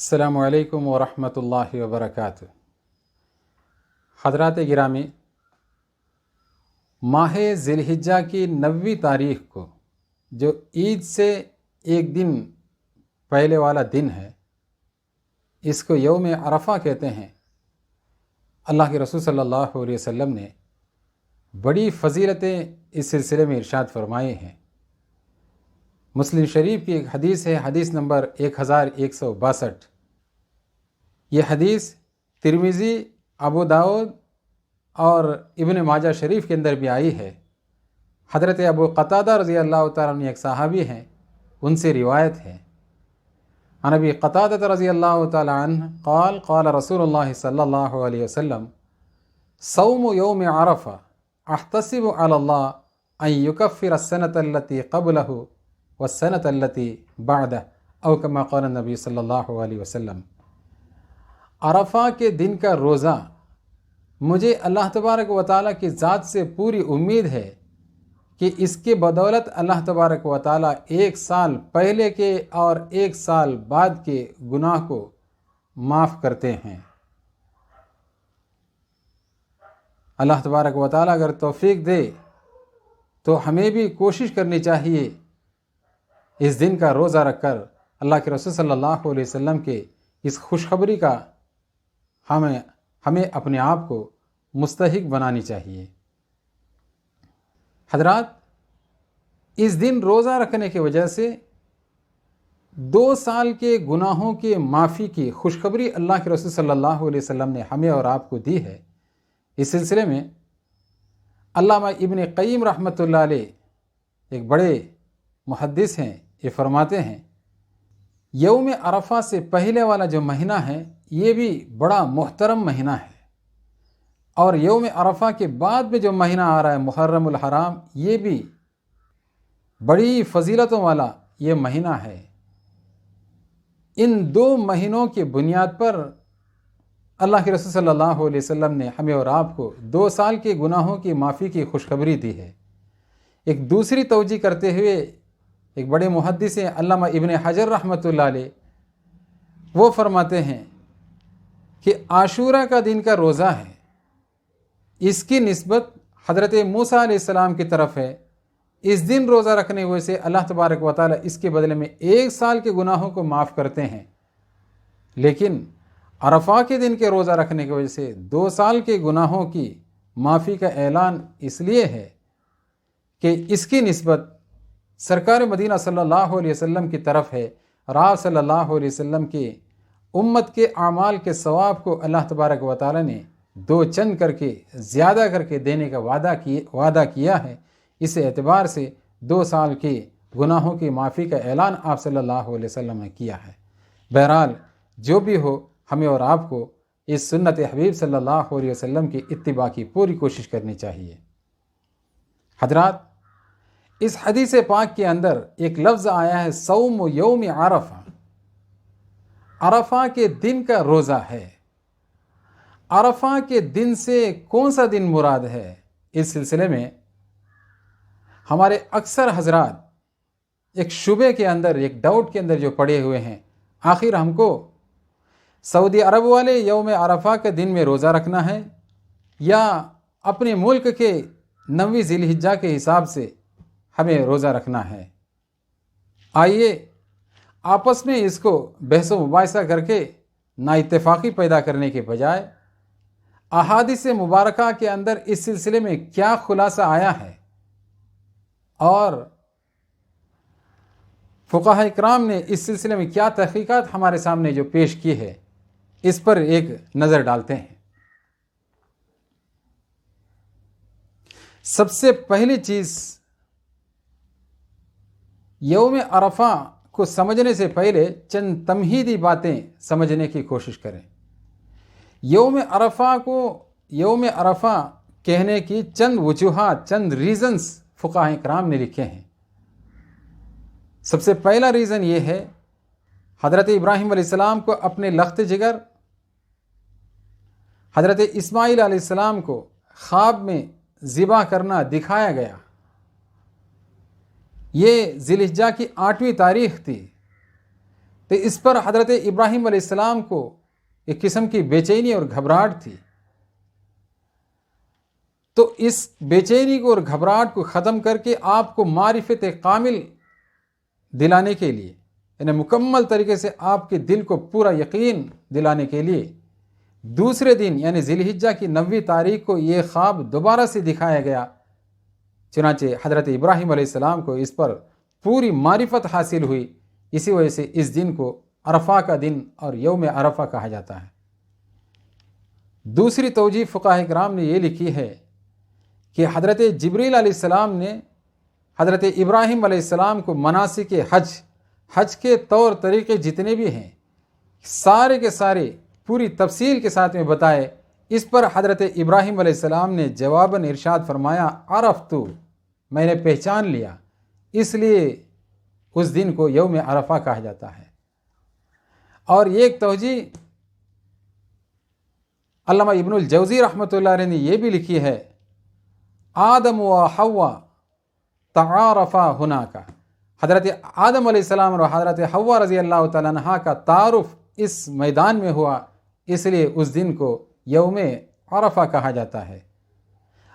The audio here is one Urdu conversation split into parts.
السلام علیکم ورحمۃ اللہ وبرکاتہ۔ حضرات گرامی، ماہ ذی الحجہ کی 9ویں تاریخ کو جو عید سے ایک دن پہلے والا دن ہے، اس کو یوم عرفہ کہتے ہیں۔ اللہ کے رسول صلی اللہ علیہ وسلم نے بڑی فضیلتیں اس سلسلے میں ارشاد فرمائے ہیں۔ مسلم شریف کی ایک حدیث ہے، حدیث نمبر 1162۔ یہ حدیث ترمذی، ابو داؤد اور ابن ماجہ شریف کے اندر بھی آئی ہے۔ حضرت ابو قتادہ رضی اللہ تعالیٰ عنہ ایک صحابی ہیں، ان سے روایت ہے۔ عن ابی قتادہ رضی اللہ تعالیٰ عنہ قال قال رسول اللہ صلی اللہ علیہ وسلم صوم یوم عرفہ احتسب علی اللہ ان یکفر السنة التي قبلہ والسنة التي بعدہ او کما قال النبی صلی اللہ علیہ وسلم۔ عرفہ کے دن کا روزہ مجھے اللہ تبارک و تعالیٰ کی ذات سے پوری امید ہے کہ اس کے بدولت اللہ تبارک و تعالیٰ ایک سال پہلے کے اور ایک سال بعد کے گناہ کو معاف کرتے ہیں۔ اللہ تبارک و تعالیٰ اگر توفیق دے تو ہمیں بھی کوشش کرنی چاہیے اس دن کا روزہ رکھ کر اللہ کے رسول صلی اللہ علیہ وسلم کے اس خوشخبری کا ہمیں اپنے آپ کو مستحق بنانی چاہیے۔ حضرات، اس دن روزہ رکھنے کی وجہ سے 2 سال کے گناہوں کے معافی کی خوشخبری اللہ کے رسول صلی اللہ علیہ وسلم نے ہمیں اور آپ کو دی ہے۔ اس سلسلے میں علامہ ابن قیم رحمۃ اللہ علیہ ایک بڑے محدث ہیں، یہ فرماتے ہیں یوم عرفہ سے پہلے والا جو مہینہ ہے یہ بھی بڑا محترم مہینہ ہے، اور یوم عرفہ کے بعد میں جو مہینہ آ رہا ہے محرم الحرام، یہ بھی بڑی فضیلتوں والا یہ مہینہ ہے۔ ان 2 مہینوں کی بنیاد پر اللہ کے رسول صلی اللہ علیہ وسلم نے ہمیں اور آپ کو 2 سال کے گناہوں کی معافی کی خوشخبری دی ہے۔ ایک دوسری توجہ کرتے ہوئے ایک بڑے محدث ہیں علامہ ابن حجر رحمۃ اللہ علیہ، وہ فرماتے ہیں کہ عاشورہ کا دن کا روزہ ہے، اس کی نسبت حضرت موسیٰ علیہ السلام کی طرف ہے۔ اس دن روزہ رکھنے کی وجہ سے اللہ تبارک و تعالیٰ اس کے بدلے میں 1 سال کے گناہوں کو معاف کرتے ہیں، لیکن عرفہ کے دن کے روزہ رکھنے کی وجہ سے 2 سال کے گناہوں کی معافی کا اعلان اس لیے ہے کہ اس کی نسبت سرکار مدینہ صلی اللہ علیہ وسلم کی طرف ہے، اور آپ صلی اللہ علیہ وسلم کی امت کے اعمال کے ثواب کو اللہ تبارک و تعالیٰ نے 2 چند کر کے زیادہ کر کے دینے کا وعدہ کیا ہے۔ اس اعتبار سے 2 سال کے گناہوں کی معافی کا اعلان آپ صلی اللہ علیہ وسلم نے کیا ہے۔ بہرحال جو بھی ہو، ہمیں اور آپ کو اس سنت حبیب صلی اللہ علیہ وسلم کی اتباع کی پوری کوشش کرنی چاہیے۔ حضرات، اس حدیث پاک کے اندر ایک لفظ آیا ہے صوم یوم عرفہ، عرفہ کے دن کا روزہ ہے۔ عرفہ کے دن سے کون سا دن مراد ہے؟ اس سلسلے میں ہمارے اکثر حضرات ایک شبے کے اندر، ایک ڈاؤٹ کے اندر جو پڑے ہوئے ہیں، آخر ہم کو سعودی عرب والے یوم عرفہ کے دن میں روزہ رکھنا ہے یا اپنے ملک کے 9ویں ذی الحجہ کے حساب سے ہمیں روزہ رکھنا ہے؟ آئیے آپس میں اس کو بحث و مباحثہ کر کے نا اتفاقی پیدا کرنے کے بجائے احادیث مبارکہ کے اندر اس سلسلے میں کیا خلاصہ آیا ہے اور فقہاء اکرام نے اس سلسلے میں کیا تحقیقات ہمارے سامنے جو پیش کی ہے، اس پر ایک نظر ڈالتے ہیں۔ سب سے پہلی چیز، یوم عرفہ کو سمجھنے سے پہلے چند تمہیدی باتیں سمجھنے کی کوشش کریں۔ یوم عرفہ کہنے کی چند وجوہات، چند ریزنز فقہاء کرام نے لکھے ہیں۔ سب سے پہلا ریزن یہ ہے، حضرت ابراہیم علیہ السلام کو اپنے لخت جگر، حضرت اسماعیل علیہ السلام کو خواب میں ذبح کرنا دکھایا گیا۔ یہ ذی الحجہ کی 8ویں تاریخ تھی۔ تو اس پر حضرت ابراہیم علیہ السلام کو ایک قسم کی بے چینی اور گھبراہٹ تھی. تو اس بے چینی کو اور گھبراہٹ کو ختم کر کے آپ کو معرفت کامل دلانے کے لیے، یعنی مکمل طریقے سے آپ کے دل کو پورا یقین دلانے کے لیے، دوسرے دن یعنی ذی الحجہ کی 9ویں تاریخ کو یہ خواب دوبارہ سے دکھایا گیا. چنانچہ حضرت ابراہیم علیہ السلام کو اس پر پوری معرفت حاصل ہوئی. اسی وجہ سے اس دن کو عرفہ کا دن اور یوم عرفہ کہا جاتا ہے. دوسری توجیہ فقہاء کرام نے یہ لکھی ہے کہ حضرت جبریل علیہ السلام نے حضرت ابراہیم علیہ السلام کو مناسک حج کے طور طریقے جتنے بھی ہیں سارے کے سارے پوری تفصیل کے ساتھ میں بتائے. اس پر حضرت ابراہیم علیہ السلام نے جواباً ارشاد فرمایا، عرفت، میں نے پہچان لیا، اس لیے اس دن کو یوم عرفہ کہا جاتا ہے. اور ایک توجیہ علامہ ابن الجوزی رحمۃ اللہ علیہ نے یہ بھی لکھی ہے، آدم و حوا تعارفا ہناک، حضرت آدم علیہ السلام اور حضرت حوا رضی اللہ تعالیٰ عنہا کا تعارف اس میدان میں ہوا، اس لیے اس دن کو یوم عرفہ کہا جاتا ہے.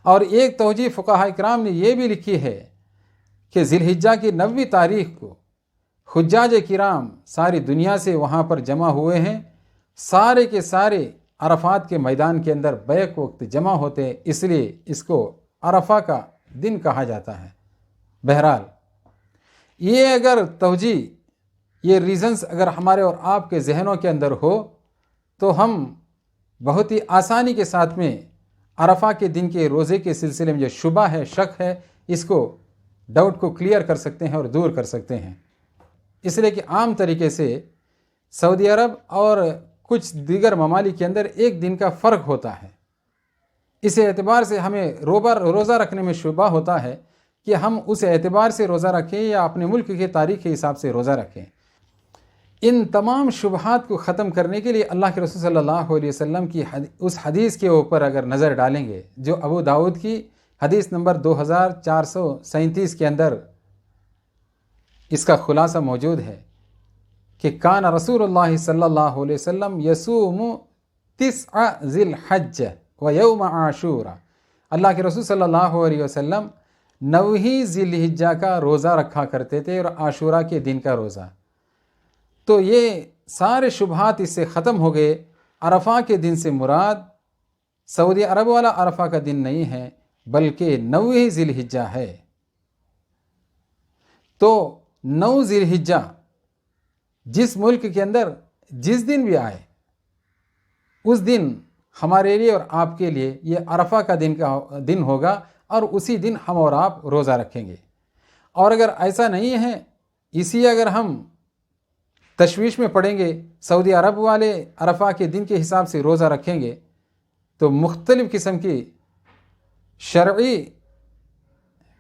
اور ایک توجیہ فقہاء کرام نے یہ بھی لکھی ہے کہ ذی الحجہ کی 9ویں تاریخ کو حجاج کرام ساری دنیا سے وہاں پر جمع ہوئے ہیں، سارے کے سارے عرفات کے میدان کے اندر بیک وقت جمع ہوتے ہیں، اس لیے اس کو عرفہ کا دن کہا جاتا ہے. بہرحال یہ اگر توجیہ، یہ ریزنز اگر ہمارے اور آپ کے ذہنوں کے اندر ہو تو ہم بہت ہی آسانی کے ساتھ میں عرفہ کے دن کے روزے کے سلسلے میں جو شبہ ہے، شک ہے، اس کو ڈاؤٹ کو کلیئر کر سکتے ہیں اور دور کر سکتے ہیں. اس لیے کہ عام طریقے سے سعودی عرب اور کچھ دیگر ممالک کے اندر ایک دن کا فرق ہوتا ہے. اس اعتبار سے ہمیں روزہ رکھنے میں شبہ ہوتا ہے کہ ہم اس اعتبار سے روزہ رکھیں یا اپنے ملک کی تاریخ کے حساب سے روزہ رکھیں. ان تمام شبہات کو ختم کرنے کے لیے اللہ کے رسول صلی اللہ علیہ وسلم کی اس حدیث کے اوپر اگر نظر ڈالیں گے جو ابو داؤد کی حدیث نمبر 2437 کے اندر اس کا خلاصہ موجود ہے کہ کان رسول اللہ صلی اللہ علیہ وسلم یصوم 9 ذی الحجہ و یوم عاشورہ، اللہ کے رسول صلی اللہ علیہ وسلم 9 ذی الحجہ کا روزہ رکھا کرتے تھے اور عاشورہ کے دن کا روزہ. تو یہ سارے شبہات اس سے ختم ہو گئے. عرفہ کے دن سے مراد سعودی عرب والا عرفہ کا دن نہیں ہے بلکہ 9 ذی الحجہ ہے. تو 9 ذی الحجہ جس ملک کے اندر جس دن بھی آئے اس دن ہمارے لیے اور آپ کے لیے یہ عرفہ کا دن ہوگا اور اسی دن ہم اور آپ روزہ رکھیں گے. اور اگر ایسا نہیں ہے، اسی اگر ہم تشویش میں پڑیں گے، سعودی عرب والے عرفہ کے دن کے حساب سے روزہ رکھیں گے تو مختلف قسم کی شرعی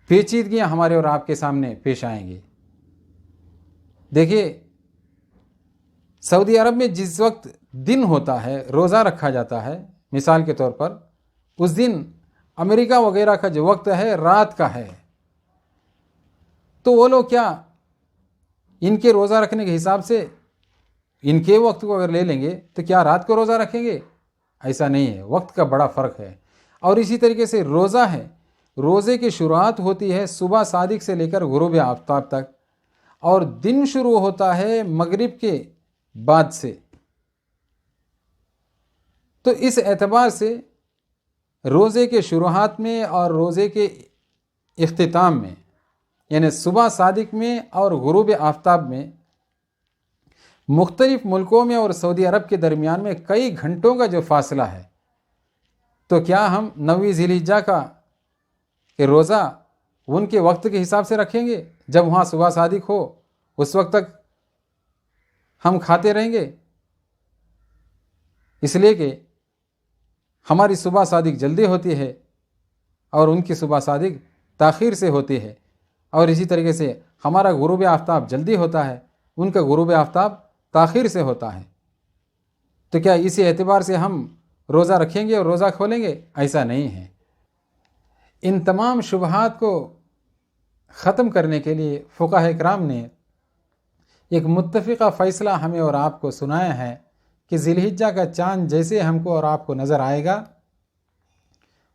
پیچیدگیاں ہمارے اور آپ کے سامنے پیش آئیں گی. دیکھیے، سعودی عرب میں جس وقت دن ہوتا ہے روزہ رکھا جاتا ہے، مثال کے طور پر اس دن امریکہ وغیرہ کا جو وقت ہے رات کا ہے، تو وہ لوگ کیا ان کے روزہ رکھنے کے حساب سے ان کے وقت کو اگر لے لیں گے تو کیا رات کو روزہ رکھیں گے؟ ایسا نہیں ہے، وقت کا بڑا فرق ہے. اور اسی طریقے سے روزہ ہے، روزے کی شروعات ہوتی ہے صبح صادق سے لے کر غروب آفتاب تک، اور دن شروع ہوتا ہے مغرب کے بعد سے. تو اس اعتبار سے روزے کے شروعات میں اور روزے کے اختتام میں، یعنی صبح صادق میں اور غروب آفتاب میں، مختلف ملکوں میں اور سعودی عرب کے درمیان میں کئی گھنٹوں کا جو فاصلہ ہے، تو کیا ہم 9 ذی الحجہ کا کہ روزہ ان کے وقت کے حساب سے رکھیں گے؟ جب وہاں صبح صادق ہو اس وقت تک ہم کھاتے رہیں گے؟ اس لیے کہ ہماری صبح صادق جلدی ہوتی ہے اور ان کی صبح صادق تاخیر سے ہوتی ہے، اور اسی طریقے سے ہمارا غروب آفتاب جلدی ہوتا ہے، ان کا غروب آفتاب تاخیر سے ہوتا ہے. تو کیا اسی اعتبار سے ہم روزہ رکھیں گے اور روزہ کھولیں گے؟ ایسا نہیں ہے. ان تمام شبہات کو ختم کرنے کے لیے فقہاء کرام نے ایک متفقہ فیصلہ ہمیں اور آپ کو سنایا ہے کہ ذی الحجہ کا چاند جیسے ہم کو اور آپ کو نظر آئے گا،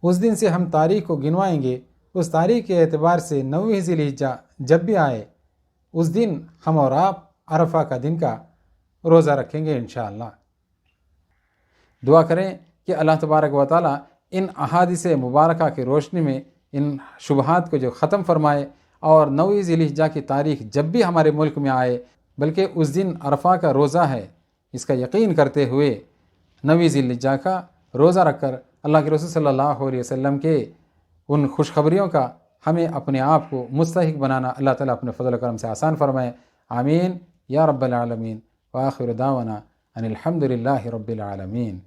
اس دن سے ہم تاریخ کو گنوائیں گے۔ اس تاریخ کے اعتبار سے 9 ذی الحجہ جب بھی آئے، اس دن ہم اور آپ عرفہ کا دن کا روزہ رکھیں گے انشاءاللہ۔ دعا کریں کہ اللہ تبارک و تعالی ان احادیث مبارکہ کی روشنی میں ان شبہات کو جو ختم فرمائے، اور 9 ذی الحجہ کی تاریخ جب بھی ہمارے ملک میں آئے، بلکہ اس دن عرفہ کا روزہ ہے اس کا یقین کرتے ہوئے 9 ذی الحجہ کا روزہ رکھ کر اللہ کے رسول صلی اللہ علیہ وسلم کے ان خوشخبریوں کا ہمیں اپنے آپ کو مستحق بنانا اللہ تعالیٰ اپنے فضل و کرم سے آسان فرمائے۔ آمین یا رب العالمین۔ وآخر دعوانا ان الحمد للہ رب العالمین۔